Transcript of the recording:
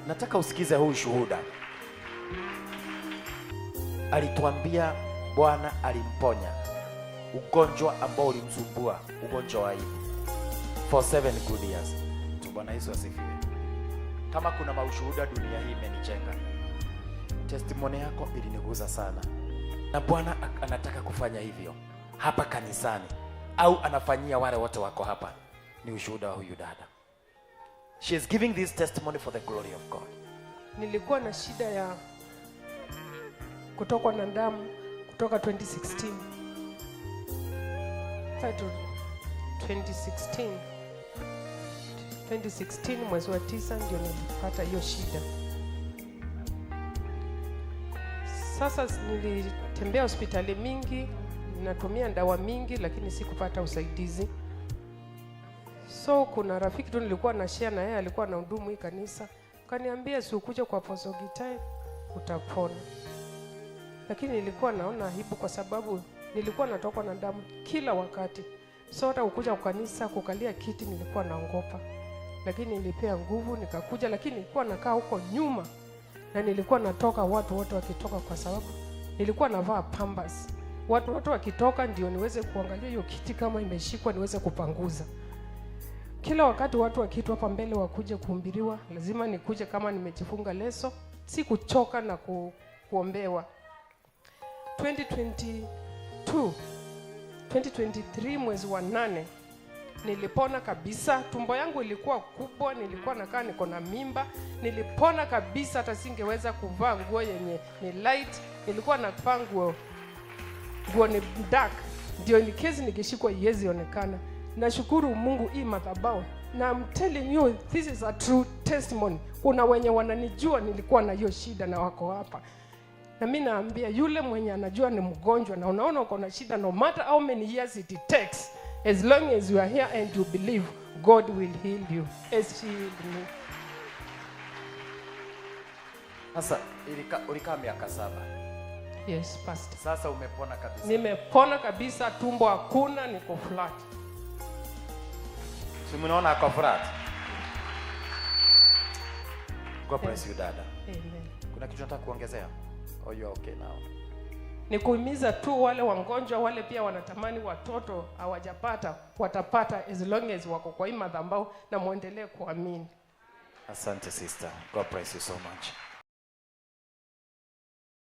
Nataka usikize huu shuhuda. Alituambia Bwana alimponya ugonjwa ambao ulimsumbua, ugonjwa wa aibu, for 7 good years. Bwana Yesu asifiwe. Kama kuna maushuhuda dunia hii imenichenga, testimony yako iliniguza sana, na Bwana anataka kufanya hivyo hapa kanisani, au anafanyia wale wote wako hapa. Ni ushuhuda wa huyu dada. She is giving this testimony for the glory of God. Nilikuwa na shida ya kutokwa na damu kutoka 2016. 2016 mwezi wa 9 ndio nilipata hiyo shida. Sasa nilitembea hospitali mingi, natumia dawa mingi, lakini sikupata usaidizi. So kuna rafiki tu nilikuwa na share na yeye, alikuwa na hudumu hii kanisa. Kaniambia si ukuje kwa Apostle Gitai utapona. Lakini nilikuwa naona aibu kwa sababu nilikuwa natokwa na damu kila wakati. So hata ukuja kwa kanisa kukalia kiti nilikuwa naogopa. Lakini nilipea nguvu nikakuja, lakini nilikuwa nakaa huko nyuma na nilikuwa natoka watu wote wakitoka, kwa sababu nilikuwa navaa Pampers. Watu wote wakitoka ndio niweze kuangalia hiyo kiti kama imeshikwa niweze kupanguza. Kila wakati watu wakiitwa hapa mbele wakuje kuhubiriwa, lazima nikuje kama nimejifunga leso, si kuchoka na kuombewa. 2023 mwezi wa 8 nilipona kabisa. Tumbo yangu ilikuwa kubwa, nilikuwa nakaa niko na mimba. Nilipona kabisa, hata singeweza kuvaa nguo yenye ni light. Nilikuwa navaa nguo ni dark, ndio in case nikishikwa iwezi onekana. Nashukuru Mungu hii madhabahu, na I'm telling you this is a true testimony. Kuna wenye wananijua nilikuwa na hiyo shida na wako hapa. Na mimi naambia yule mwenye anajua ni mgonjwa na unaona uko na shida, no matter how many years it takes, as long as you are here and you believe, God will heal you as she healed me. Sasa ulikaa miaka 7. Yes, pastor. Sasa umepona kabisa. Nimepona kabisa, tumbo hakuna, niko flat. Si mnaona ako flat? God bless you dada. Amen. Kuna kitu nataka kuongezea? Oh, you are okay now. Nikuhimiza tu wale wagonjwa, wale pia wanatamani watoto hawajapata, watapata as long as wako kwa hii madhabahu, na muendelee kuamini. Asante sister. God bless you so much.